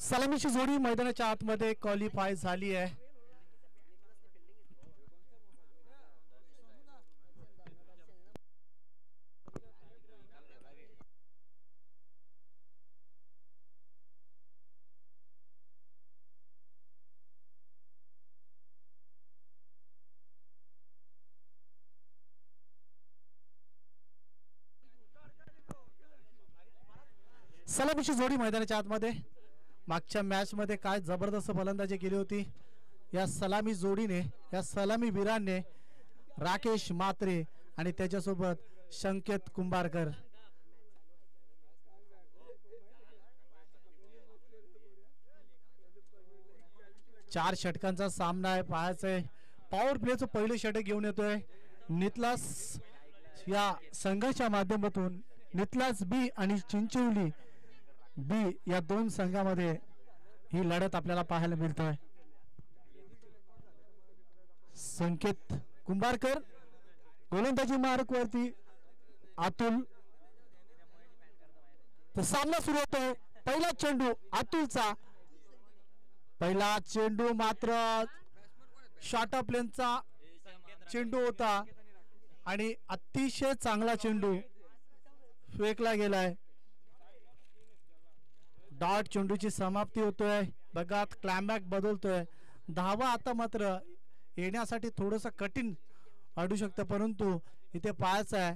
सलामीची जोडी मैदानाच्या आतमध्ये क्वालिफाय झाली आहे. सलामीची जोडी मैदानाच्या आतमध्ये. मागच्या मॅच मध्ये काय जबरदस्त फलंदाजी केली होती या सलामी जोडीने, या सलामी वीरांनी. राकेश मात्रे आणि त्याच्यासोबत संकेत कुंभारकर. चार षटकांचा सामना आहे. पाहायचंय पॉवर प्लेचं पहिलं षटक घेऊन येतोय नितलास या संघाच्या माध्यमातून. नितलास बी आणि चिंचोली बी या दोन संघामध्ये ही लढत आपल्याला पाहायला मिळतोय. संकेत कुंभारकर गोलंदाजी मार्क वरती. अतुल. तर सामना सुरू होतोय. पहिला चेंडू अतुलचा. पहिला चेंडू मात्र शॉर्ट ऑफ लेनचा चेंडू होता आणि अतिशय चांगला चेंडू फेकला गेलाय. डॉट चेंडूची समाप्ती होतोय. बघा क्लायमॅक्स बदलतोय. धावा आता मात्र येण्यासाठी थोडंसं कठीण वाटू शकतं, परंतु इथे पाहायचं आहे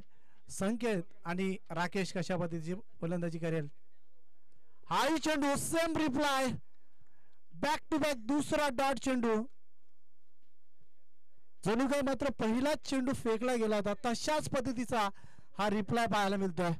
संकेत आणि राकेश कशा पद्धतीची फलंदाजी करेल. हाही चेंडू same reply. Back to back दुसरा डॉट चेंडू. जणू काय मात्र पहिलाच चेंडू फेकला गेला होता तशाच पद्धतीचा हा रिप्लाय पाहायला मिळतोय.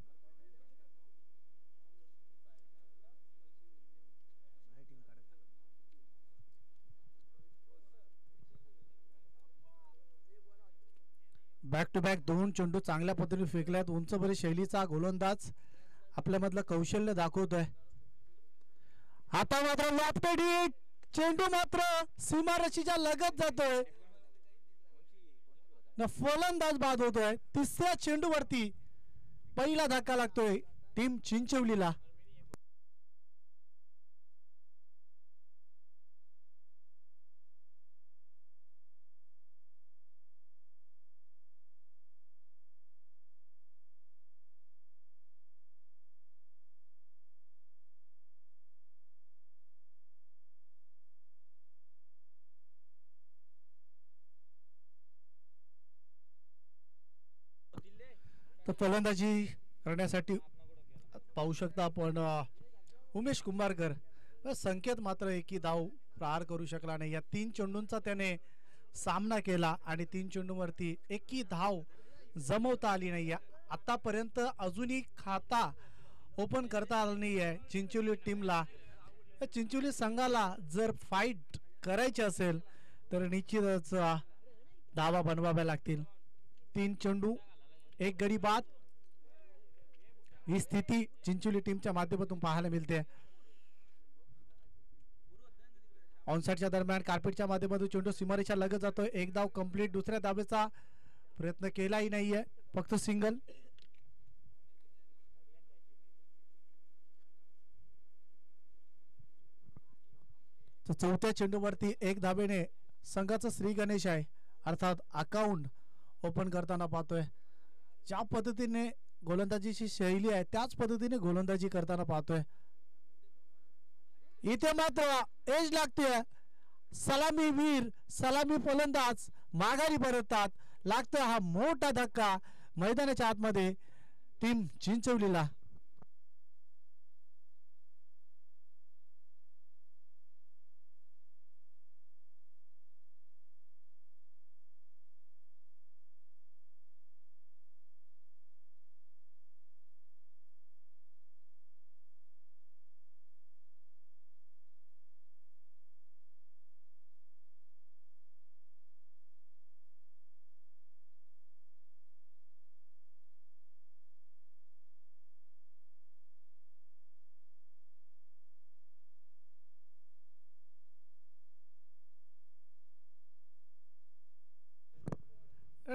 बॅक टू बॅक दोन चेंडू चांगल्या पद्धतीने फेकल्यात. उंच बरी शैलीचा गोलंदाज आपल्यामधलं कौशल्य दाखवतोय. आता मात्र लॉफ्टेड हिट. चेंडू मात्र सीमारेषेच्या लगत जातोय. फलंदाज बाद होतोय. तिसऱ्या चेंडूवरती पहिला धक्का लागतोय टीम चिंचवलीला. तर फलंदाजी करण्यासाठी पाहू शकता आपण उमेश कुंभारकर. संकेत मात्र एकी धाव प्रहार करू शकला नाही. या तीन चेंडूंचा त्याने सामना केला आणि तीन चेंडूवरती एकी धाव जमवता आली नाही. आतापर्यंत अजूनही खाता ओपन करता आलं नाही आहे चिंचोली टीमला. चिंचोली संघाला जर फाईट करायची असेल तर निश्चितच धावा बनवाव्या लागतील. तीन चेंडू एक गडी बाद ही स्थिती चिंचोली टीमच्या माध्यमातून पाहायला मिळते. ऑनसाइडच्या दरम्यान कार्पेटच्या माध्यमातून चेंडू सीमारेषा लगत जातोय. एक धाव कंप्लीट. दुसऱ्या धावेचा प्रयत्न केलाही नाहीये, फक्त सिंगल. तर चौथ्या चेंडूवरती एक धावेने संघाचा श्री गणेश आहे अर्थात अकाउंट ओपन करताना पाहतोय. ज्या पद्धतीने गोलंदाजीची शैली आहे त्याच पद्धतीने गोलंदाजी करताना पाहतोय. इथे मात्र एज लागते. सलामी वीर सलामी फलंदाज माघारी परततात. लागतोय हा मोठा धक्का मैदानाच्या आतमध्ये टीम चिंचवलीला.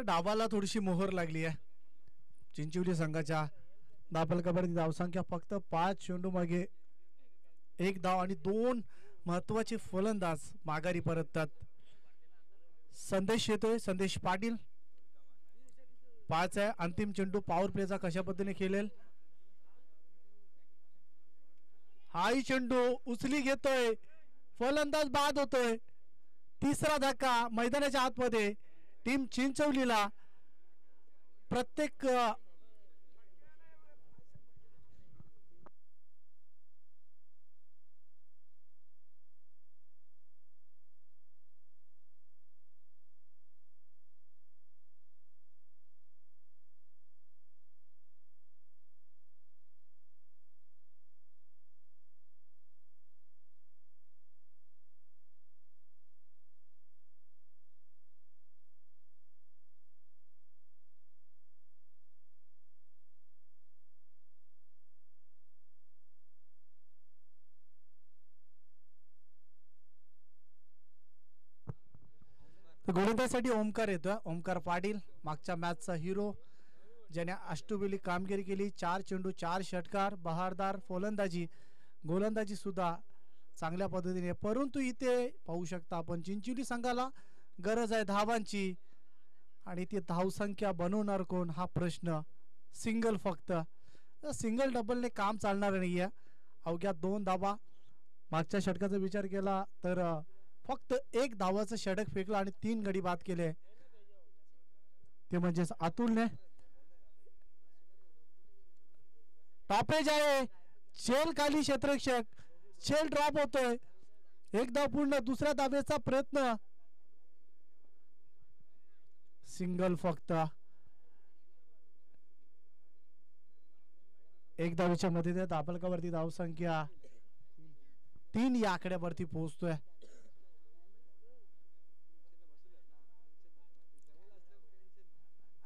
डावाला थोडीशी मोहर लागली आहे चिंचवली संघाच्या. दापल कबड्डी धावसंख्या फक्त 5 चेंडू मागे एक धाव आणि दोन महत्वाचे फलंदाज माघारी परततात. संदेश येतोय, संदेश पाटील 5 आहे. अंतिम चेंडू पॉवर प्लेचा कशा पद्धतीने खेळेल. हाही चेंडू उचली घेतोय, फलंदाज बाद होतोय. तिसरा धक्का मैदानाच्या आतमध्ये. टीम चिंचवलीला प्रत्येक गोलंदाजीसाठी ओमकार येतोय. ओमकार पाटील मागच्या मॅचचा हिरो, ज्याने अष्टबेली कामगिरी केली. 4 चेंडू 4 षटकार, बहारदार फलंदाजी, गोलंदाजी सुद्धा चांगल्या पद्धतीने. परंतु इथे पाहू शकता आपण चिंचोली संघाला गरज आहे धावांची, आणि ती धावसंख्या बनवणार कोण हा प्रश्न. सिंगल, फक्त सिंगल डबलने काम चालणार नाही आहे. अवघ्या 2 धावा. मागच्या षटकाचा विचार केला तर फक्त 1 धावाचं षटक फेकलं आणि 3 गडी बाद केले, ते म्हणजे अतुलने. टॉपेज आहे, चेल खाली क्षेत्ररक्षक, चेल ड्रॉप होतोय. 1 धाव पूर्ण. दुसऱ्या धावेचा प्रयत्न, सिंगल फक्त. 1 धावेच्या मध्ये दाबलकावरती धावसंख्या 3 या आकड्यावरती पोहोचतोय.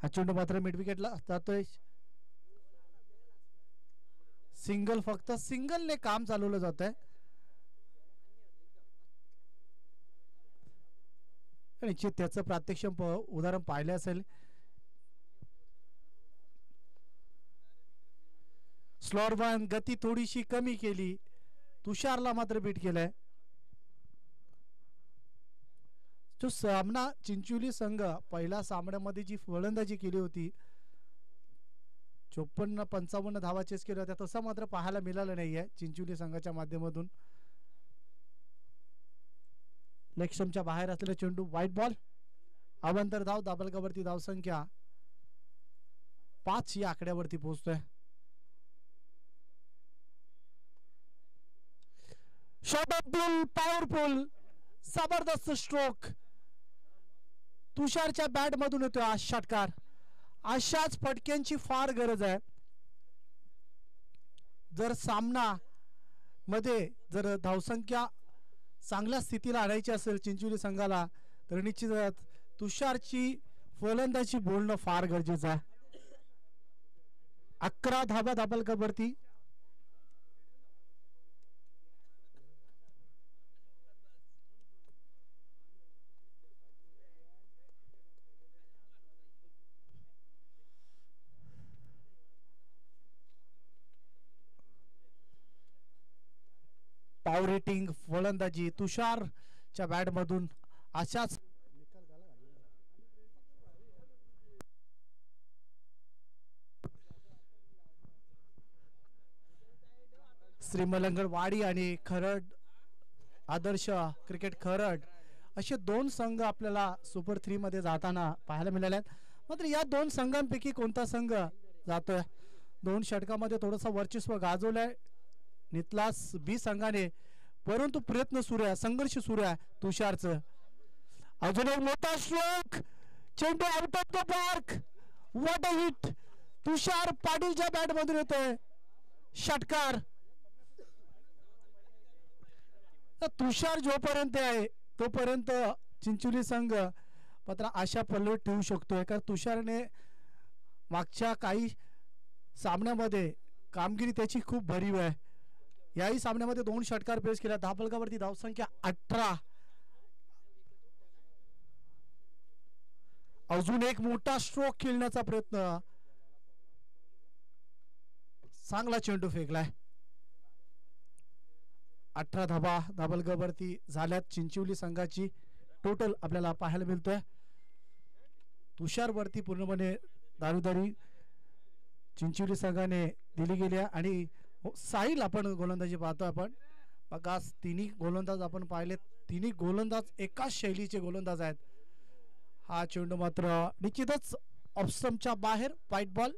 हा चेंडू मात्र मिड विकेटला जातोय. सिंगल, फक्त सिंगलने काम चालवलं जात आहे. निश्चित त्याचं प्रात्यक्षिक उदाहरण पाहिले असेल. स्लॉर वन गती थोडीशी कमी केली, तुषारला मात्र बीट केलंय. जो सामना चिंचोली संघ पहिल्या सामन्यामध्ये जी फलंदाजी केली होती, 54-55 धावा चेस केल्या होत्या, तसं मात्र पाहायला मिळालं नाहीये चिंचोली संघाच्या माध्यमातून. लेगस्टंपच्या बाहेर असलेला चेंडू व्हाईट बॉल. अवंतर धाव, दाबलकावरती धावसंख्या 5 या आकड्यावरती पोहोचतोय. शॉट ऑफ बिल, पॉवरफुल, जबरदस्त स्ट्रोक तुषारच्या बॅट मधून येतोय हा षटकार. अशाच फटक्यांची फार गरज आहे. जर सामना मध्ये जर धावसंख्या चांगल्या स्थितीला आणायची असेल चिंचोली संघाला, तर निश्चितच तुषारची फलंदाजी बोलणं फार गरजेचं आहे. 11 धावा दाबलकावरती. पॉवर हिटिंग फलंदाजी तुषारच्या बॅट मधून अशाच. श्री मलंगडवाडी आणि खरड, आदर्श क्रिकेट खरड, असे 2 संघ आपल्याला सुपर 3 मध्ये जाताना पाहायला मिळाले आहेत. मात्र या 2 संघांपैकी कोणता संघ जातोय? 2 षटकामध्ये थोडंसं वर्चस्व गाजवलंय नितलास बी संघाने, परंतु प्रयत्न सुरू आहे, संघर्ष सुरू आहे तुषारचं. अजून एक मोठा स्ट्रोक, चेंडू out of the park. What a hit. Tushar पाटीलच्या बॅट मधून येतोय षटकार. तुषार जोपर्यंत आहे तोपर्यंत चिंचोली संघ मात्र आशा पल्लवीत ठेवू शकतोय, कारण तुषारने मागच्या काही सामन्यामध्ये कामगिरी त्याची खूप भरीव आहे. याही सामन्यामध्ये 2 षटकार पेश केल्या. धाबलकावरती धावसंख्या 18. अजून एक मोठा स्ट्रोक खेळण्याचा प्रयत्न. चांगला चेंडू फेकलाय. 18 धाबा धाबलगावरती झाल्यात चिंचवली संघाची टोटल आपल्याला पाहायला मिळतोय. तुषार वरती पूर्णपणे दावेदारी चिंचवली संघाने दिली गेली आहे आणि साहिल आपण गोलंदाजी पाहतो. आपण बघा तिन्ही गोलंदाज आपण पाहिले, तिन्ही गोलंदाज एकाच शैलीचे गोलंदाज आहेत. हा चेंडू मात्र निश्चितच ऑफस्टंपच्या बाहेर, व्हाईट बॉल.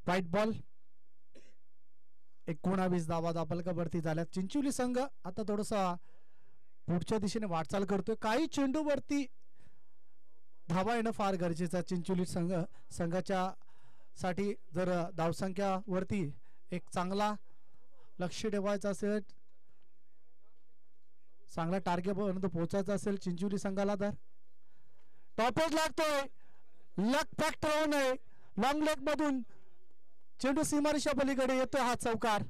White ball. 19 धावा दाबलकावरती झाल्यात. चिंचवली संघ आता थोडासा पुढच्या दिशेने वाटचाल करतोय. काही चेंडूवरती धावा येणं फार गरजेचं आहे चिंचवली संघाच्या साठी. जर धावसंख्यावरती एक चांगला लक्ष ठेवायचं असेल, चांगला टार्गेट पर्यंत पोहोचायचं असेल चिंचवली संघाला, तर टॉपच लागतोय. लक फॅक्टर होऊ नये. लॉंग लेग मधून चेंडू सीमारेषा पलीकडे येतोय. हा चौकार.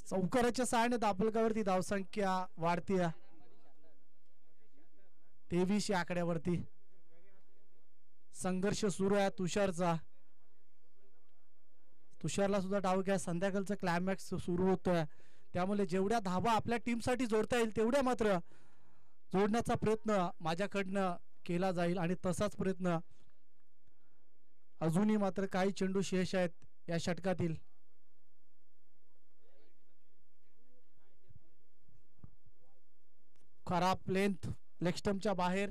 चौकाराच्या सहाय्याने दाबलगावरती धावसंख्या वाढती 23 या आकड्यावरती. संघर्ष सुरू आहे तुषारचा. तुषारला सुद्धा डाव घ्या. संध्याकाळचा क्लायमॅक्स सुरू होतोय, त्यामुळे जेवढ्या धावा आपल्या टीमसाठी जोडता येईल तेवढ्या मात्र जोडण्याचा प्रयत्न माझ्याकडनं केला जाईल आणि तसाच प्रयत्न अजूनही मात्र काही चेंडू शेष आहेत या षटकातील. खराब लेंथ लेग स्टंपच्या बाहेर.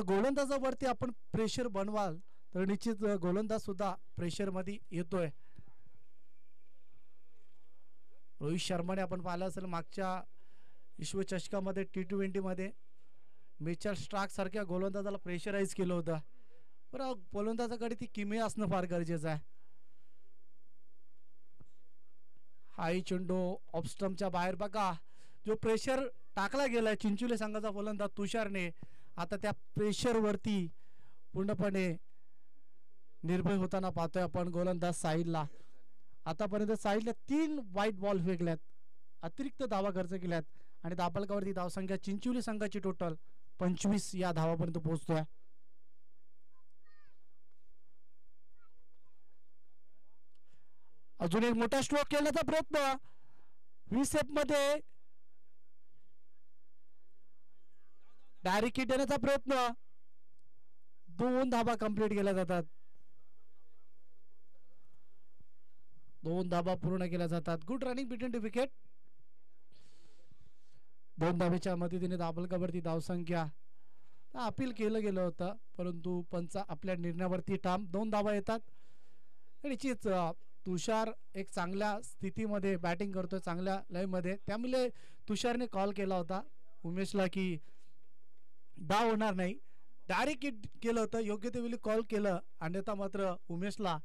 गोलंदाजावरती आपण प्रेशर बनवाल तर निश्चित गोलंदाज सुद्धा प्रेशर मध्ये येतोय. रोहित शर्माने आपण पाहिलं असेल मागच्या विश्वचषकामध्ये T20 मध्ये मिचेल स्टार्क सारख्या गोलंदाजाला प्रेशराईज केलं होतं. बरं, गोलंदाजाकडे ती किमया असणं फार गरजेचं आहे. हाई चेंडू ऑफ स्टंपच्या बाहेर. बघा जो प्रेशर टाकला गेलाय चिंचवली संघाचा गोलंदाज तुषारने, आता त्या प्रेशर वरती पूर्णपणे निर्भय होताना पाहतोय आपण गोलंदाज साहिलला. आतापर्यंत साहिलने 3 व्हाईट बॉल फेकल्यात, अतिरिक्त धावा खर्च केल्यात आणि दाबलगावरती धावसंख्या चिंचवली संघाची टोटल 25 या धावापर्यंत पोहोचतोय. अजून एक मोठा स्ट्रोक खेळण्याचा प्रयत्न. व्हीसेप मध्ये डायरेक्ट हिट येण्याचा प्रयत्न. 2 धाबा कंप्लीट केल्या जातात. 2 धाबा पूर्ण केल्या जातात. Good running between the wicket. 2 धाब्याच्या मदतीने दाबलगावरती धावसंख्या अपील केलं गेलं होतं, परंतु पंच आपल्या निर्णयावरती ठाम. 2 धाबा येतात. निश्चित तुषार एक चांगल्या स्थितीमध्ये बॅटिंग करतोय, चांगल्या लयमध्ये, त्यामुळे तुषारने कॉल केला होता उमेशला की डाव होणार नाही. डायरेक्ट हिट केलं होतं, योग्य ते वेळी कॉल केलं, अन्यथा मात्र उमेशला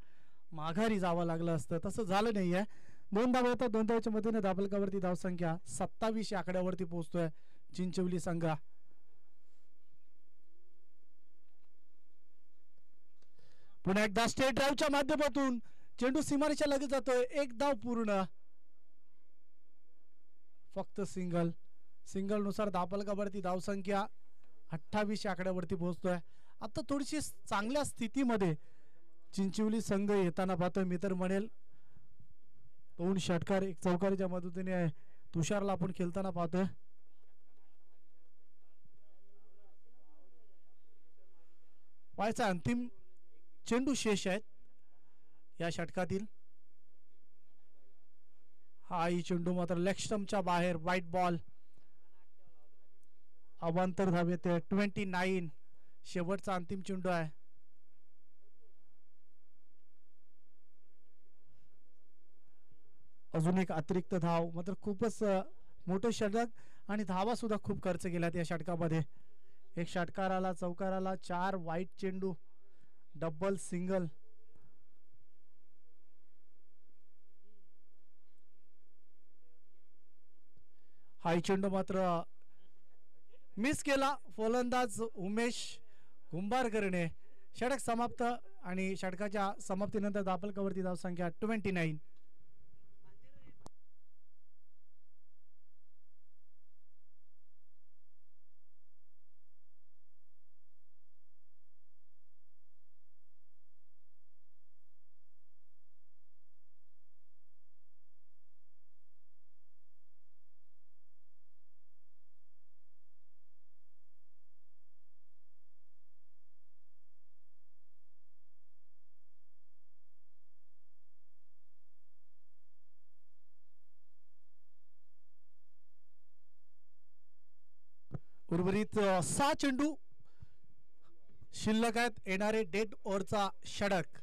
माघारी जावं लागलं असतं. तसं झालं नाहीये. 2 धावा येतात. 2 धावाच्या मदतीने दाबलगावरती धावसंख्या 27 या आकड्यावरती पोहोचतोय चिंचवली संघ. पुन्हा एकदा स्टेट ड्राईव्हच्या माध्यमातून चेंडू सीमारेषा लगेच जातोय. 1 धाव पूर्ण. फक्त सिंगल. सिंगल नुसार दाबलगावरती धावसंख्या 28 या आकड्यावरती पोहोचतोय. आता थोडीशी चांगल्या स्थितीमध्ये चिंचवली संघ येताना पाहतोय. मी तर म्हणेल 2 षटकार 1 चौकारीच्या मदतीने तुषारला आपण खेळताना पाहतोय. व्हायचा अंतिम चेंडू शेष आहेत या षटकातील. हा चेंडू मात्र लेग स्टंपच्या बाहेर, व्हाईट बॉल. अवांतर धावेत 29. शेवटचा अंतिम चेंडू आहे. अजून एक अतिरिक्त धाव. मात्र खूपच मोठं षटक आणि धावा सुद्धा खूप खर्च केल्यात या षटकामध्ये. 1 षटकाराला, चौकाराला 4 वाईट चेंडू, डबल, सिंगल. हा चेंडू मात्र मिस केला फलंदाज उमेश कुंभारकरने. षटक समाप्त आणि षटकाच्या समाप्तीनंतर दाबलगावरती धावसंख्या 29. उर्वरित 6 चेंडू शिल्लक आहेत. येणारे डेड ओव्हरचा षटक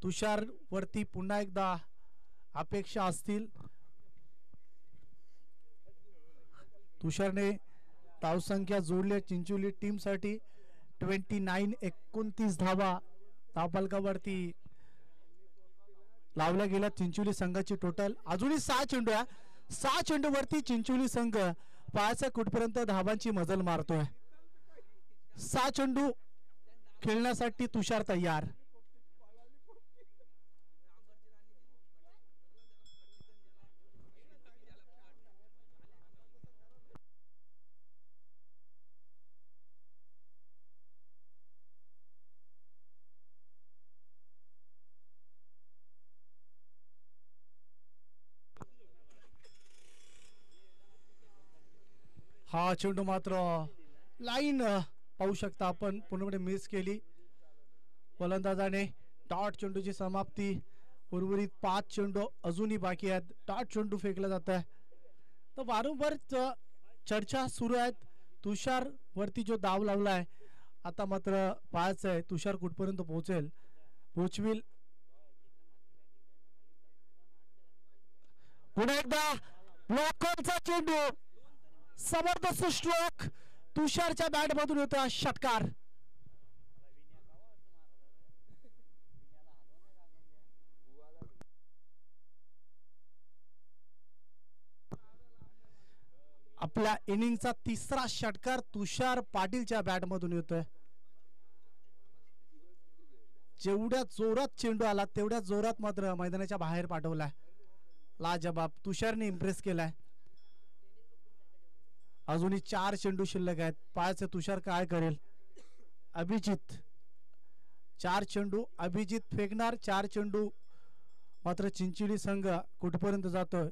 तुषार वरती पुन्हा एकदा अपेक्षा असतील. तुषारने धावसंख्या जोडल्या चिंचोली टीम साठी 29 धावा धावफलकावरती लावल्या गेल्या चिंचोली संघाची टोटल. अजूनही 6 चेंडू आहे. 6 चेंडू वरती चिंचोली संघ पायाच्या कुठपर्यंत धावांची मजल मारतोय. 6 चेंडू खेळण्यासाठी तुषार तयार. हा चेंडू मात्र लाईन पाहू शकता आपण पूर्णपणे मिस केली. फलंदाजाने डॉट चेंडूची समाप्ती. उर्वरित 5 चेंडू अजूनही बाकी आहेत. डॉट चेंडू फेकला जात आहे. तर वारंवार चर्चा सुरू आहेत. तुषार वरती जो डाव लावलाय आता मात्र पाहायचं आहे तुषार कुठपर्यंत पोहोचविल. पुन्हा एकदा ब्लॉकरचा चेंडू. जबरदस्त स्ट्रोक तुषारच्या बॅट मधून होता. षटकार. आपल्या इनिंगचा तिसरा षटकार तुषार पाटीलच्या बॅट मधून येतोय. जेवढ्या जोरात चेंडू आला तेवढ्या जोरात मात्र मैदानाच्या बाहेर पाठवलाय. लाजबाब तुषारने इम्प्रेस केलाय. अजूनही 4 चेंडू शिल्लक आहेत. पाहायचं तुषार काय करेल. अभिजित 4 चेंडू अभिजित फेकणार. 4 चेंडू मात्र चिंचोली संघ कुठपर्यंत जातोय.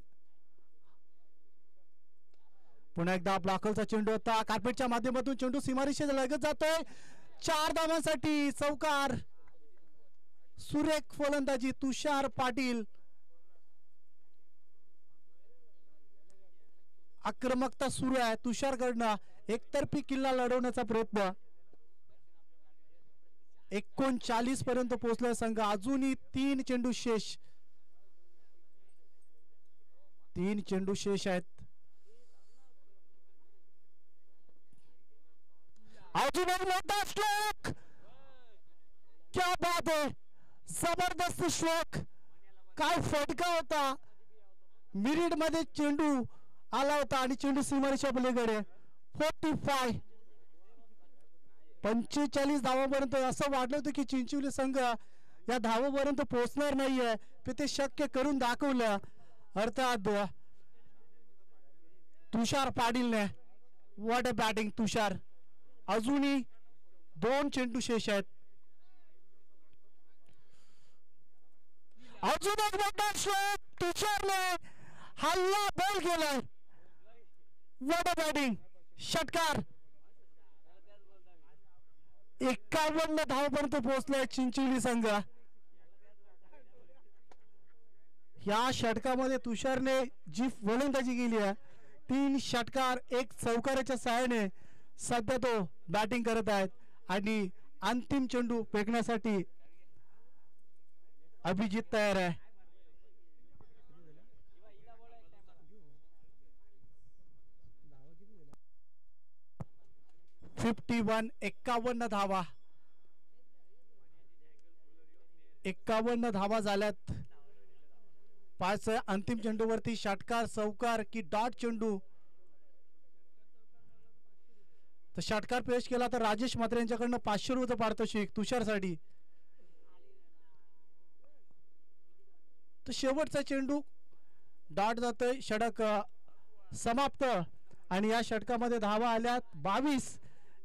पुन्हा एकदा ब्लॉकरचा चेंडू होता. कार्पेटच्या माध्यमातून चेंडू सीमारेषेच्या लगत जातोय. 4 धावांसाठी चौकार. सुरेख फलंदाजी तुषार पाटील. आक्रमकता सुरू आहे तुषारकडनं. एकतर्फी किल्ला लढवण्याचा प्रयत्न. 39 पर्यंत पोहोचलाय संघ. अजूनही 3 चेंडू शेष. 3 चेंडू शेष आहेत. अजून एक मोठा स्ट्रोक. क्या बात है. जबरदस्त स्ट्रोक. काय फटका होता. मिरिट मध्ये चेंडू आला होता आणि चेंडू सीमारेषा पलीकडे. 45 धावांपर्यंत असं वाटलं होतं की चिंचोली संघ या धावापर्यंत पोहोचणार नाहीये. ते शक्य करून दाखवलं. अर्थात तुषार पाटीलने. व्हॉट अ बॅटिंग तुषार. अजूनही 2 चेंडू शेष आहेत. अजून एक मोठा स्ट्रोक. तुषारने हल्ला बॉल केलाय. What a batting. षटकार. 51 धावांपर्यंत पोहोचलाय चिंचोली संघ. या षटकामध्ये तुषारने जी फलंदाजी केली आहे 3 षटकार 1 चौकाराच्या सहाय्याने सध्या तो बॅटिंग करत आहेत. आणि अंतिम चेंडू फेकण्यासाठी अभिजित तयार आहे. 51 धावा. 51 धावा झाल्यात. 5 अंतिम चेंडूवरती षटकार चौकार की डॉट चेंडू. तर षटकार पेश केला तर राजेश म्हात्रे यांच्याकडनं 500 रुपये पारितोषिक तुषारसाठी. तर शेवटचा चेंडू डॉट जातोय. षटक समाप्त. आणि या षटकामध्ये धावा आल्यात 22.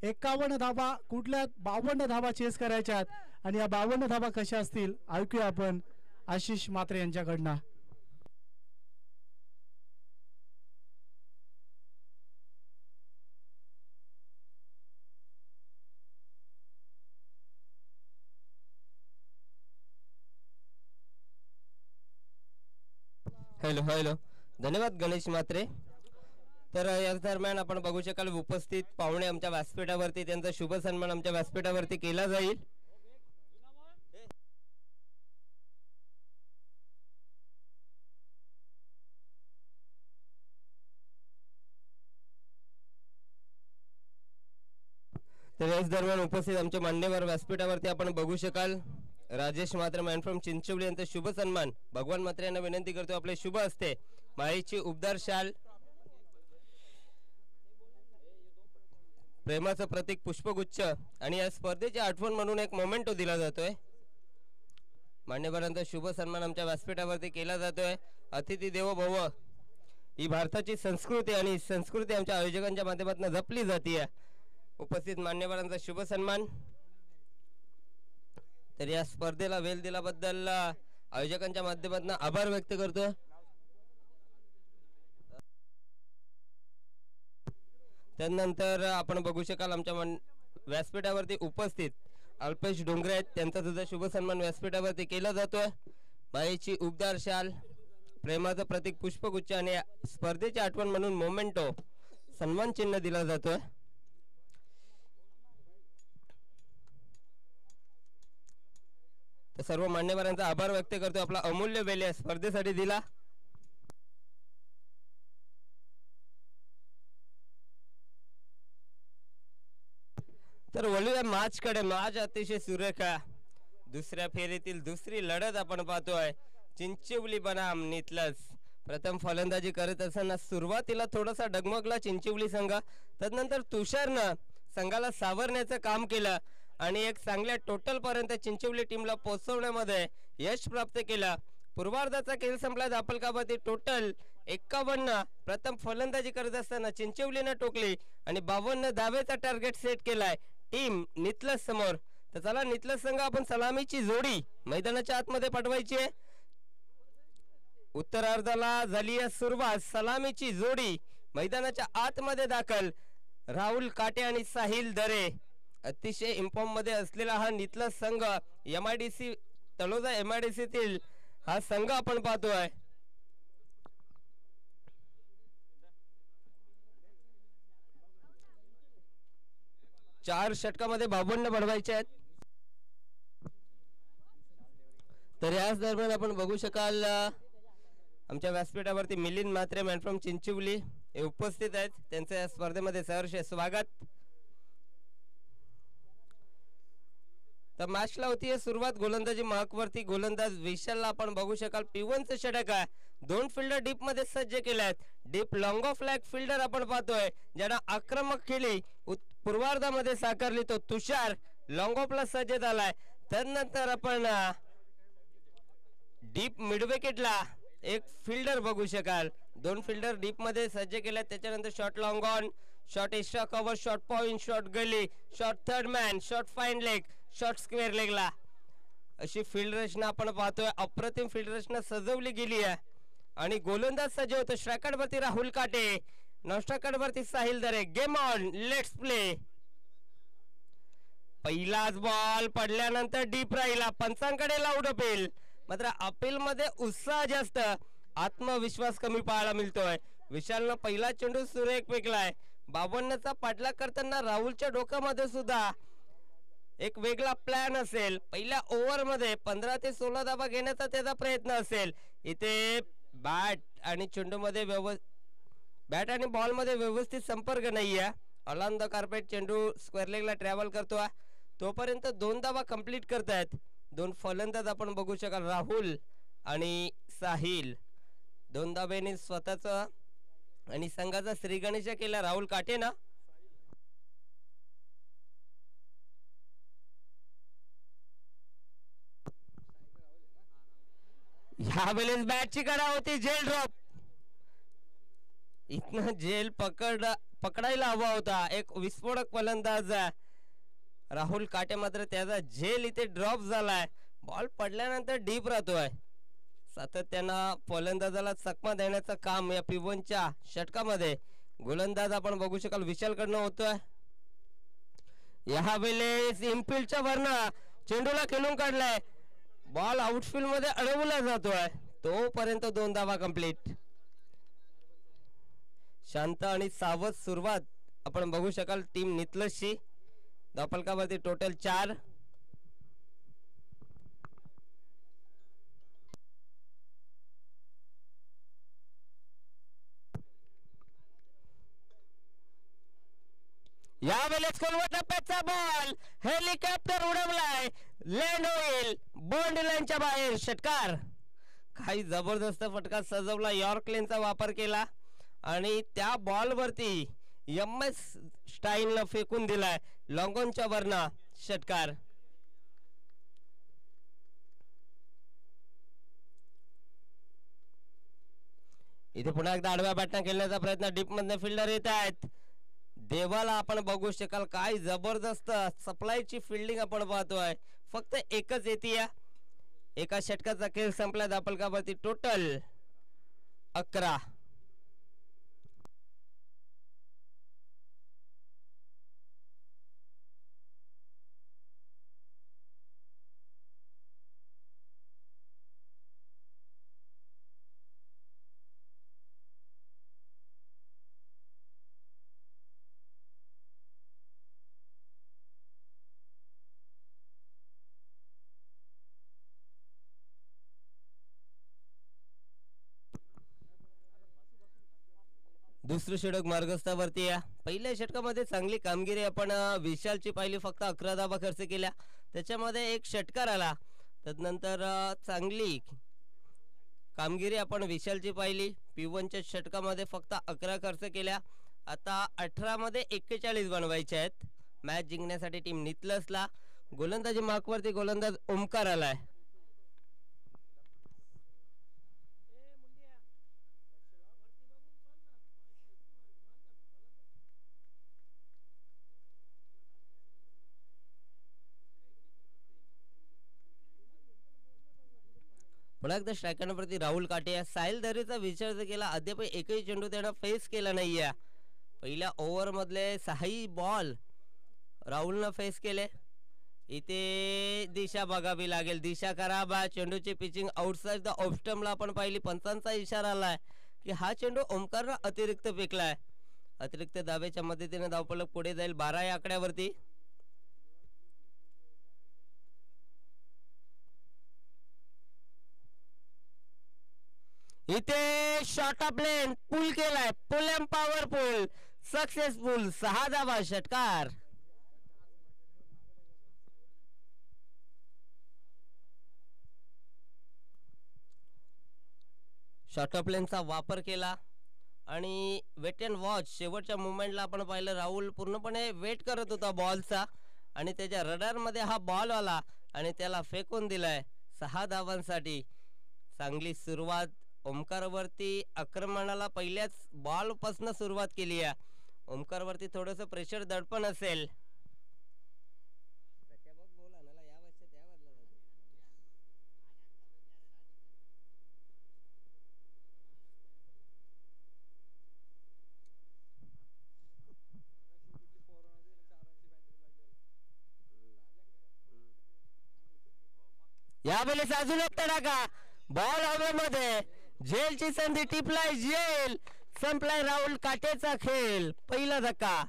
51 धावा कुठल्या 52 धावा चेस करायच्या आहेत. आणि या 52 धावा कशा असतील ऐकूया आपण आशिष म्हात्रे यांच्याकडनं. Hello hello. धन्यवाद गणेश म्हात्रे. तर याच दरम्यान आपण बघू शकाल उपस्थित पाहुणे आमच्या व्यासपीठावरती त्यांचा शुभ सन्मान आमच्या व्यासपीठावरती केला जाईल. तर याच दरम्यान उपस्थित आमच्या मान्यवर व्यासपीठावरती आपण बघू शकाल राजेश मात्र मॅन फ्रॉम चिंचवली यांचा शुभ सन्मान. भगवान मात्र यांना विनंती करतो आपले शुभ असते माईची उबदार शाल, प्रेमाचं प्रतीक पुष्पगुच्छ आणि या स्पर्धेची आठवण म्हणून एक मोमेंटो दिला जातोय. मान्यवरांचा शुभ सन्मान आमच्या व्यासपीठावरती केला जातोय. अतिथी देवो भव ही भारताची संस्कृती आणि संस्कृती आमच्या आयोजकांच्या माध्यमातून जपली जाते. उपस्थित मान्यवरांचा शुभ सन्मान. तर या स्पर्धेला वेळ दिल्याबद्दल आयोजकांच्या माध्यमातून आभार व्यक्त करतो. त्यानंतर आपण बघू शकाल आमच्या व्यासपीठावरती उपस्थित अल्पेश डोंगरे आहेत, त्यांचा सुद्धा शुभ सन्मान व्यासपीठावरती केला जातोय. माईची उबदार शाल, प्रेमाचं प्रतीक पुष्पगुच्छ आणि स्पर्धेची आठवण म्हणून मोमेंटो सन्मान चिन्ह दिला जातोय. तर सर्व मान्यवरांचा आभार व्यक्त करतो आपला अमूल्य वेळ या स्पर्धेसाठी दिला. तर वळूया मॅच कडे. मॅच अतिशय सुरेख आहे. दुसऱ्या फेरीतील दुसरी लढत आपण पाहतोय. चिंचवली बनाम नितलस. प्रथम फलंदाजी करत असताना सुरुवातीला थोडासा डगमगला चिंचवली संघ. तदनंतर तुषारनं संघाला सावरण्याचं काम केलं आणि एक चांगल्या टोटल पर्यंत चिंचवली टीमला पोहोचवण्यामध्ये यश प्राप्त केलं. पूर्वार्धाचा खेळ संपला. दापलकावरती टोटल 51 प्रथम फलंदाजी करत असताना चिंचवलीनं टोकली आणि 52 धावेचा टार्गेट सेट केलाय टीम नितलस समोर. तर चला नितलस संघ आपण सलामीची जोडी मैदानाच्या आतमध्ये पाठवायची आहे. उत्तरार्धाला झाली आहे सुरुवात. सलामीची जोडी मैदानाच्या आतमध्ये दाखल. राहुल काटे आणि साहिल दरे. अतिशय इन्फॉर्म मध्ये असलेला हा नितलस संघ MIDC तळोजा MIDC तील हा संघ आपण पाहतोय. चार षटकामध्ये 52 बनवायचे आहेत. तर याच दरम्यान आपण बघू शकाल आमच्या व्यासपीठावरती मिलिंद म्हात्रे मॅन फ्रॉम चिंचवली हे उपस्थित आहेत. त्यांचं या स्पर्धेमध्ये सहर्ष स्वागत. तर मॅचला होती सुरुवात. गोलंदाजी मार्कवरती गोलंदाज विशालला आपण बघू शकाल P1चं षटक आहे. 2 फिल्डर डीप मध्ये सज्ज केले आहेत. Deep long of lag fielder आपण पाहतोय ज्यांना आक्रमक खेळी पूर्वार्धामध्ये साकारली तो तुषार लॉंग ऑफला सज्ज झालाय. त्यानंतर आपण डीप मिड विकेटला एक फिल्डर बघू शकाल. 2 फिल्डर डीप मध्ये सज्ज केले. त्याच्यानंतर shot long on, shot extra cover, shot point, shot gully, shot third man, shot fine leg, shot square लेगला अशी फील्ड रचना आपण पाहतोय. अप्रतिम फील्ड रचना सजवली गेली आहे आणि गोलंदाज सज्ज होतो. स्ट्रायकर वरती राहुल काटे, नॉन स्ट्रायकर वरती साहिल दरे. Game on, let's play. पहिलाच बॉल पडल्यानंतर डीप राहिला. पंचांकडे लाऊड अपील. मात्र अपील मध्ये उत्साह जास्त, आत्मविश्वास कमी पाहायला मिळतोय. विशालनं पहिला चेंडू सुरेख फेकलाय. 52चा पाठलाग करताना राहुलच्या डोक्यामध्ये सुद्धा एक वेगळा प्लॅन असेल. पहिल्या ओव्हर मध्ये 15 ते 16 धावा घेण्याचा त्याचा प्रयत्न असेल. इथे बॅट आणि चेंडू मध्ये बॅट आणि बॉल मध्ये व्यवस्थित संपर्क नाहीये. ऑन द कार्पेट चेंडू स्क्वेअर लेगला ट्रॅव्हल करतोय. तोपर्यंत 2 धावा कंप्लीट करतायत 2 फलंदाज आपण बघू शकाल. राहुल आणि साहिल 2 धाब्यांनी स्वतःचा आणि संघाचा श्रीगणेश केला राहुल काटे ना. ह्यावेळेस बॅटची कडा होती. Gel drop. इथनं जेल पकडायला हवा होता. एक विस्फोटक फलंदाज राहुल काटे मात्र त्याचा झेल इथे ड्रॉप झालाय. बॉल पडल्यानंतर डीप राहतोय. सातत्यानं फलंदाजाला चकमा देण्याचं काम या P1च्या षटकामध्ये गोलंदाज आपण बघू शकाल विशाल कडनं होतोय. यावेळेस इनफिल्डच्या वरनं चेंडूला खेळून काढलाय. बॉल आउटफील्ड मध्ये अडवला जातोय. तोपर्यंत 2 धावा कंप्लीट. शांत आणि सावध सुरुवात आपण बघू शकाल टीम नितलसची. धावफलकावरती टोटल 4. यावेळेस खोलवर टप्प्याचा बॉल हेलिकॉप्टर उडवलाय, लँड होईल बॉन्ड लाईनच्या बाहेर. षटकार. काही जबरदस्त फटका सजवला, यॉर्कलेनचा वापर केला आणि त्या बॉल वरती एम.एस. स्टाईलनं फेकून दिलाय लॉंगॉनच्या वरना. षटकार. इथे पुन्हा एकदा आडव्या बॅटनं खेळण्याचा प्रयत्न, डीप मधनं फिल्डर येत आहेत. देवाला आपण बघू शकाल काय जबरदस्त सप्लायची फिल्डिंग आपण पाहतोय. फक्त एकच येते. एका षटकाचा खेळ संपला. धावफलकावरती टोटल 11. दुसरं षटक मार्गस्थावरती आहे. पहिल्या षटकामध्ये चांगली कामगिरी आपण विशालची पाहिली, फक्त 11 धावा खर्च केल्या, त्याच्यामध्ये एक षटकार आला. त्यानंतर चांगली कामगिरी आपण विशालची पाहिली. P1च्या षटकामध्ये फक्त 11 खर्च केल्या. आता 18 मध्ये 41 बनवायचे आहेत. मॅच जिंकण्यासाठी टीम नितलसला. गोलंदाजी मार्कवरती गोलंदाज ओमकार आलाय. पुन्हा एकदा स्ट्रायकरवरती राहुल काटे. साहिल दरेचा विचार जर केला, अद्याप एकही चेंडू त्यानं फेस केला नाहीये. पहिल्या ओव्हर मधले 6 बॉल राहुलनं फेस केले. इथे दिशा बघावी लागेल, दिशा खराब आहे. चेंडूची पिचिंग आउटसाइड द ऑफ स्टंपला आपण पाहिली. पंचांचा इशारा आलाय की हा चेंडू ओमकारनं अतिरिक्त फेकलाय. अतिरिक्त धावेच्या मदतीने धावफलक पुढे जाईल 12 या आकड्यावरती. इथे शॉर्ट ऑफ लेन पुल केलाय, पुल एम पॉवरफुल सक्सेसफुल. 6 धावा. षटकार. शॉर्ट ऑफ लेनचा वापर केला आणि वेट अँड वॉच. शेवटच्या मुवमेंटला आपण पाहिलं राहुल पूर्णपणे वेट करत होता बॉलचा आणि त्याच्या रडार मध्ये हा बॉल आला आणि त्याला फेकून दिलाय 6 धावांसाठी. चांगली सुरुवात ओमकारवरती. आक्रमणाला पहिल्याच बॉल पासून सुरुवात केली आहे. ओमकारवरती थोडंसं प्रेशर दडपण असेल. यावेळेस अजून एक तडाखा. बॉल हवेमध्ये. झेलची संधी टिपलाय झेल. संपलाय राहुल काटेचा खेळ. पहिला धक्का.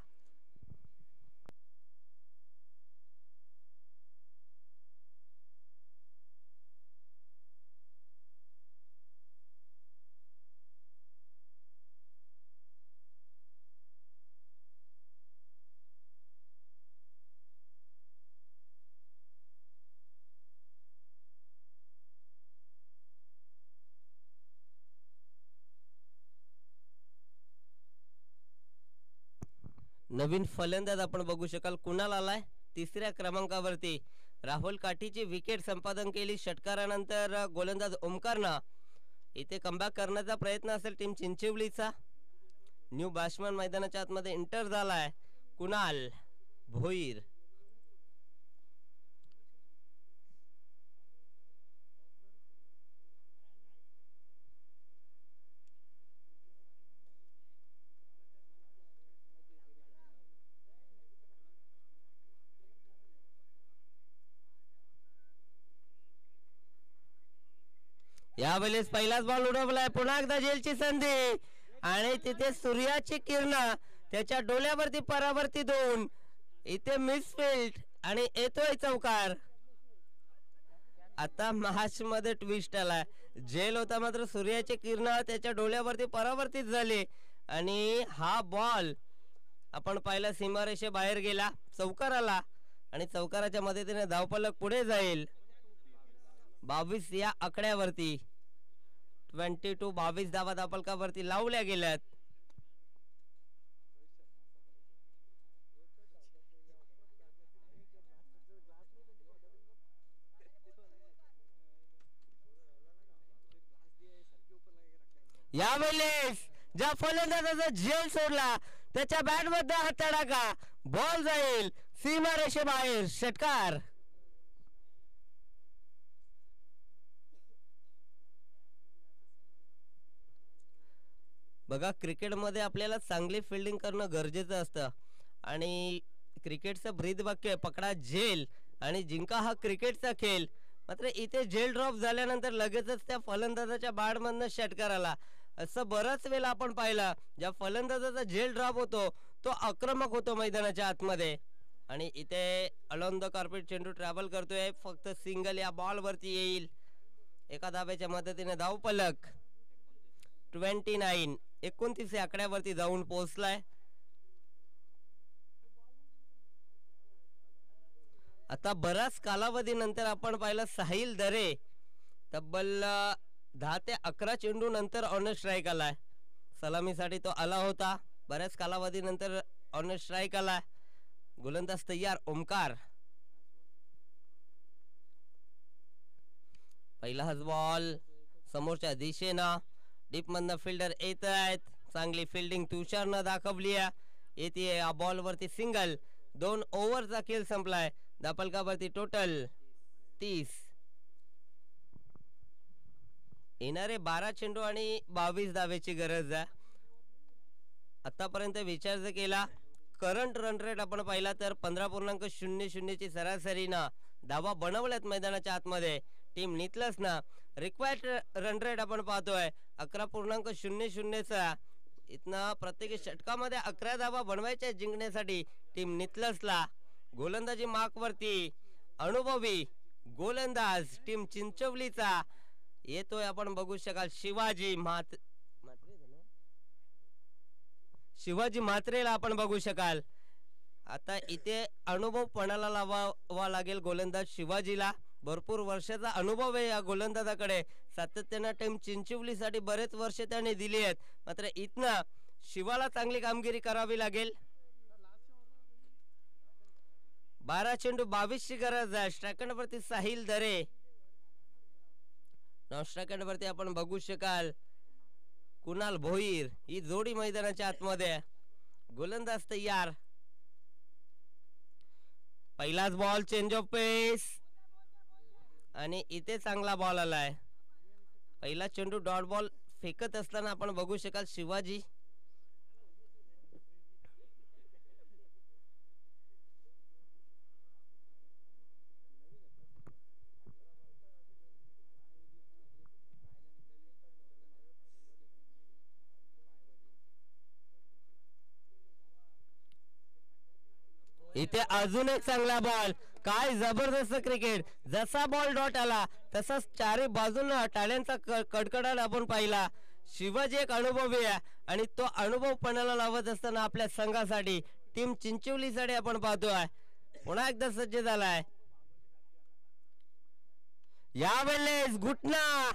नवीन फलंदाज आपण बघू शकाल कुणाल आलाय 3ऱ्या क्रमांकावरती. राहुल काठीची विकेट संपादन केली षटकारानंतर गोलंदाज ओमकारनं. इथे कमबॅक करण्याचा प्रयत्न असेल टीम चिंचवलीचा. न्यू बॅट्समन मैदानाच्या आतमध्ये एंटर झालाय कुणाल भोईर. यावेळेस पहिलाच बॉल उडवलाय. पुन्हा एकदा झेलची संधी. आणि तिथे सूर्याची किरण त्याच्या डोळ्यावरती परावरती देऊन इथे मिसफिल्ड आणि येतोय चौकार. आता मॅच मध्ये ट्विस्ट आलाय. जेल होता मात्र सूर्याची किरण त्याच्या डोळ्यावरती परावर्तित झाली आणि हा बॉल आपण पाहिला सीमारेषे बाहेर गेला. चौकार आला आणि चौकाराच्या मदतीने धावफलक पुढे जाईल 22 या आकड्यावरती. 22 धावा धावफलकावरती लावल्या गेल्यात. यावेळेस ज्या फलंदाजाचा झेल सोडला त्याच्या बॅट मध्ये हा तडाखा. बॉल जाईल सीमारेषे बाहेर. षटकार. बघा क्रिकेटमध्ये आपल्याला चांगली फिल्डिंग करणं गरजेचं असतं आणि क्रिकेटचं ब्रीद वाक्य पकडा झेल आणि जिंका हा क्रिकेटचा खेळ. मात्र इथे झेल ड्रॉप झाल्यानंतर लगेचच त्या फलंदाजाच्या बॅटमधनं षटकार आला. असं बराच वेळा आपण पाहिलं ज्या फलंदाजाचा झेल ड्रॉप होतो तो आक्रमक होतो मैदानाच्या आतमध्ये. आणि इथे अलॉन द कार्पेट चेंडू ट्रॅव्हल करतोय. फक्त सिंगल या बॉल वरती येईल. एका धाब्याच्या मदतीने धावफलक 29 या आकड्यावरती जाऊन पोहोचलाय. आता बराच कालावधी नंतर आपण पाहिलं साहिल दरे तब्बल 10 ते 11 चेंडू नंतर ऑन स्ट्राईक आलाय. सलामीसाठी तो आला होता. बऱ्याच कालावधी नंतर ऑन स्ट्राईक आलाय. गोलंदाज तयार ओमकार. पहिला हाच बॉल समोरच्या दिशेनं डीप मधनं फिल्डर येत आहेत. चांगली फिल्डिंग तुषारनं दाखवली आहे. येते या बॉल वरती सिंगल. 2 ओव्हरचा खेळ संपलाय. धावफलकावरती टोटल 30. येणारे 12 चेंडू आणि 22 धावेची गरज आहे. आतापर्यंत विचार जर केला करंट रन रेट आपण पाहिला तर 15.00 ची सरासरीनं धावा बनवल्यात मैदानाच्या आतमध्ये टीम नितलस ना. रिक्वायर्ड रन रेट आपण पाहतोय 11.00 चा. इथनं प्रत्येक षटकामध्ये 11 धावा बनवायच्या जिंकण्यासाठी टीम नितलसला. गोलंदाजी मार्क वरती अनुभवी गोलंदाज टीम चिंचवलीचा येतोय. आपण बघू शकाल शिवाजी म्हात्रेला आपण बघू शकाल. आता इथे अनुभव पणाला लावावा लागेल गोलंदाज शिवाजीला. भरपूर वर्षाचा अनुभव आहे या गोलंदाजाकडे. सातत्याने टीम चिंचवलीसाठी बरेच वर्ष त्याने दिली आहेत. मात्र इथनं शिवाला चांगली कामगिरी करावी लागेल. 12 चेंडू 22 ची गरज आहे. स्ट्रायकंड वरती साहिल दरे. नॉन स्ट्रायकंड वरती आपण बघू शकाल कुणाल भोईर. ही जोडी मैदानाच्या आतमध्ये. गोलंदाज तयार. पहिलाच बॉल चेंज ऑफ पेस आणि इथे चांगला बॉल आलाय. पहिला चेंडू डॉट बॉल फेकत असताना आपण बघू शकाल शिवाजी. इथे अजून एक चांगला बॉल. काय जबरदस्त क्रिकेट. जसा बॉल डॉट आला तसाच चारी बाजूला टाळ्यांचा कडकडाट आपण पाहिला. शिवाजी एक अनुभवी आहे आणि तो अनुभव पणाला लावत असताना आपल्या संघासाठी टीम चिंचवलीसाठी आपण पाहतोय पुन्हा एकदा सज्ज झालाय. यावेळेस घुटना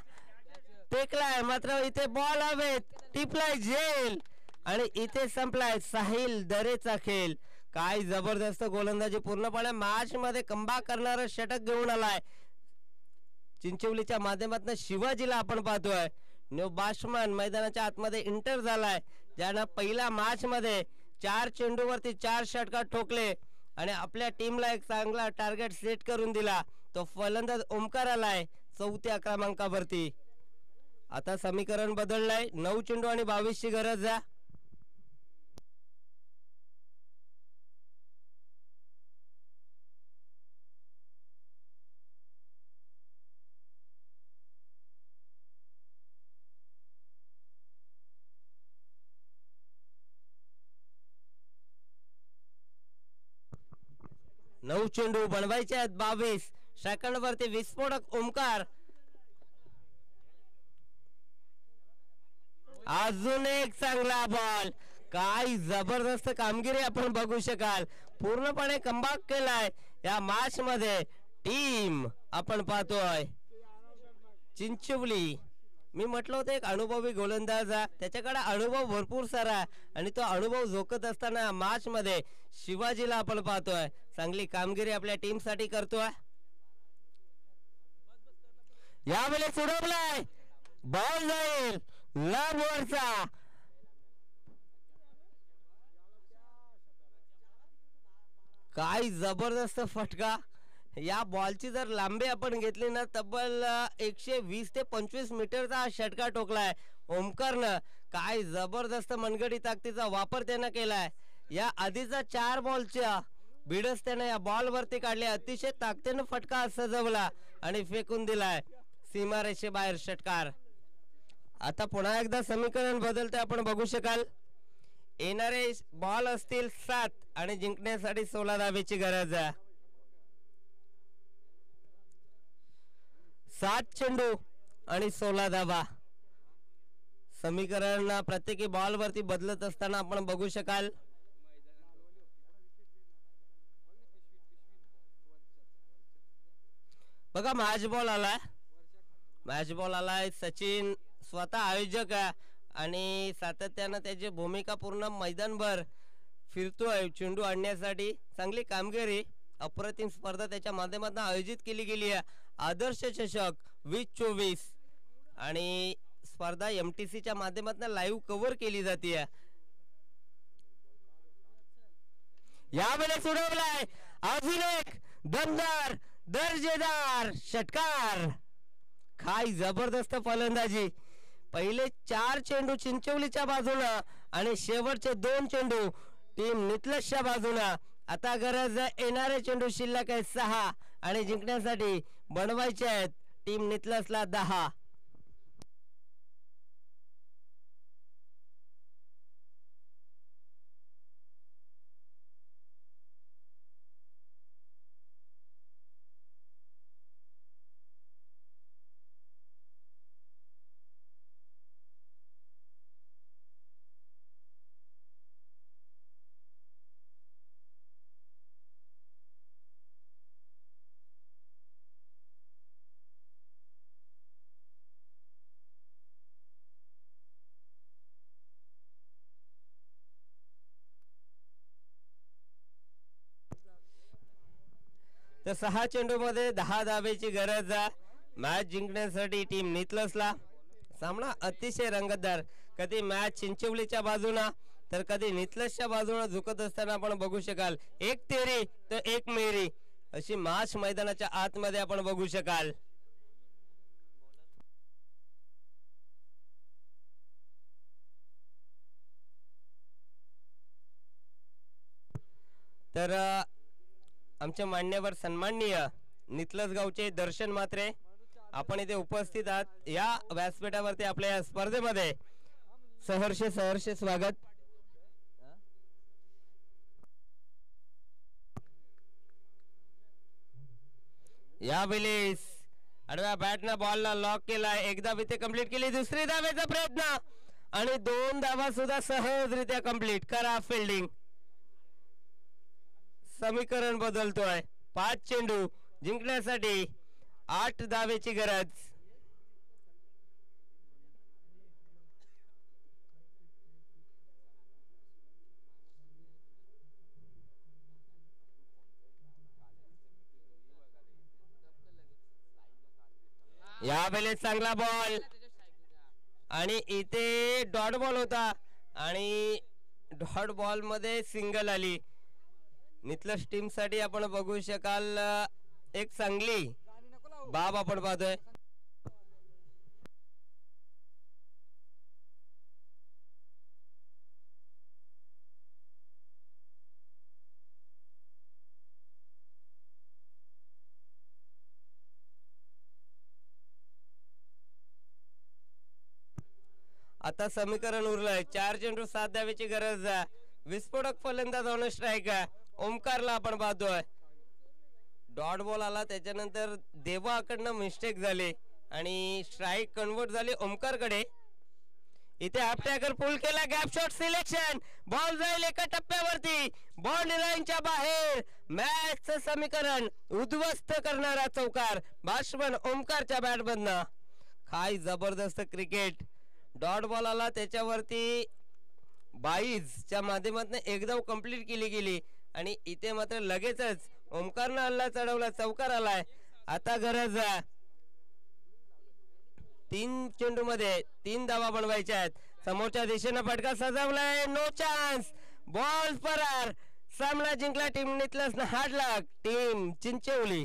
टेकलाय मात्र इथे बॉल हवेत टिपलाय झेल आणि इथे संपलाय साहिल दरेचा खेळ. काय जबरदस्त गोलंदाजी. पूर्णपणे मॅच मध्ये कमबॅक करणारा षटक घेऊन आलाय. चिंचवलीच्या माध्यमातून शिवाजीला आपण पाहतोय. न्यू बॅट्समन मैदानाच्या आतमध्ये इंटर झालाय. ज्यानं पहिल्या मॅच मध्ये 4 चेंडूवरती 4 षटकार ठोकले आणि आपल्या टीमला एक चांगला टार्गेट सेट करून दिला. तो फलंदाज ओमकार आलाय 4थ्या क्रमांकावरती. आता समीकरण बदललंय. 9 चेंडू आणि 22 ची गरज आहे. 9 चेंडू बनवायचे आहेत 22 सेकंड वरती विस्फोटक ओमकार. अजून एक चांगला बॉल. काय जबरदस्त कामगिरी आपण बघू शकाल. पूर्णपणे कमबॅक केलाय या मॅच मध्ये टीम आपण पाहतोय चिंचवली. मी म्हटलं होतं एक अनुभवी गोलंदाज त्याच्याकडे अनुभव भरपूर सारा आणि तो अनुभव झोकत असताना मॅच मध्ये शिवाजीला आपण पाहतोय चांगली कामगिरी आपल्या टीम साठी करतोय. यावेळेस उडवलाय बॉल जाईल लांब वरचा. काय जबरदस्त फटका. या बॉलची जर लांबी आपण घेतली ना तब्बल 120 ते 25 मीटरचा षटका टोकलाय ओमकारनं. काय जबरदस्त मनगडी ताकदीचा वापर त्यानं केलाय. या आधीचा 4 बॉलच्या बिडस त्यानं या बॉल वरती काढले. अतिशय ताकदीनं फटका सजवला आणि फेकून दिलाय सीमारेषेबाहेर षटकार. आता पुन्हा एकदा समीकरण बदलते आपण बघू शकाल. येणारे बॉल असतील 7 आणि जिंकण्यासाठी 16 धावेची गरज आहे. 7 चेंडू आणि 16 धावा. समीकरण प्रत्येकी बॉल वरती बदलत असताना आपण बघू शकाल. बघा मॅच बॉल आलाय. सचिन स्वतः आयोजक आहे आणि सातत्यानं त्याची भूमिका पूर्ण मैदानभर फिरतोय चेंडू आणण्यासाठी. चांगली कामगिरी. अप्रतिम स्पर्धा त्याच्या माध्यमातून आयोजित केली गेली आहे. आदर्श चषक 2024 आणि स्पर्धा MTC च्या माध्यमातून लाईव्ह कव्हर केली जाते. यावेळेस उडवलाय अजून एक दमदार दर्जेदार षटकार. काय जबरदस्त फलंदाजी. पहिले 4 चेंडू चिंचवलीच्या बाजूला आणि शेवटचे 2 चेंडू टीम नितलसच्या बाजूला. आता गरज येणारे चेंडू शिल्लक आहे 6 आणि जिंकण्यासाठी बनवायचे आहेत टीम नितलसला 10. तर 6 चेंडू मध्ये 10 धावेची गरज आहे मॅच जिंकण्यासाठी टीम नितलसला. सामना अतिशय रंगतदार. कधी मॅच चिंचवलीच्या बाजूला तर कधी नितलसच्या बाजूला झुकत असताना आपण बघू शकाल. एक तेरी तर एक मेरी अशी मॅच मैदानाच्या आतमध्ये आपण बघू शकाल. तर आमचे मान्यवर सन्माननीय नितलस गावचे दर्शन मात्रे आपण इथे उपस्थित आहात. या व्यासपीठावरती आपल्या या स्पर्धेमध्ये सहर्ष स्वागत. यावेळेस आडव्या बॅटनं बॉलला लॉक केलाय. एकदा इथे कंप्लीट केली. दुसरी धावेचा प्रयत्न आणि 2 धावा सुद्धा सहजरित्या कंप्लीट करा फिल्डिंग. समीकरण बदलतोय. 5 चेंडू जिंकण्यासाठी 8 धावेची गरज. यावेळेस चांगला बॉल आणि इथे डॉट बॉल होता आणि डॉट बॉल मध्ये सिंगल आली. नितलस टीम साठी आपण बघू शकाल एक चांगली बाब आपण पाहतोय. आता समीकरण उरलंय. 4 चेंडू 7 धावेची गरज आहे. विस्फोटक फलंदाज ऑन स्ट्राईक आहे. ओमकारला आपण पाहतोय. डॉट बॉल आला त्याच्यानंतर देवाकडनं मिस्टेक झाली आणि स्ट्राईक कन्वर्ट झाली ओमकारकडे. इथे हाफ टॅकर पुल केला, गॅप शॉट सिलेक्शन, बॉल जाईल एका टप्प्यावरती, बॉल लाईनच्या बाहेर. मॅचचं समीकरण उद्ध्वस्त करणारा चौकार बॅट्समन ओमकारच्या बॅटमधनं. काय जबरदस्त क्रिकेट. डॉट बॉल आला त्याच्यावरती बाईजच्या माध्यमातून एकदम कंप्लीट केली गेली आणि इथे मात्र लगेचच ओमकारनं हल्ला चढवला, चौकार आलाय. आता गरज 3 चेंडू मध्ये 3 धावा बनवायच्या आहेत. समोरच्या दिशेनं फटका सजवलाय, नो चान्स, बॉल फरार. सामना जिंकला टीम नितलस हार्ड लक, टीम चिंचोली.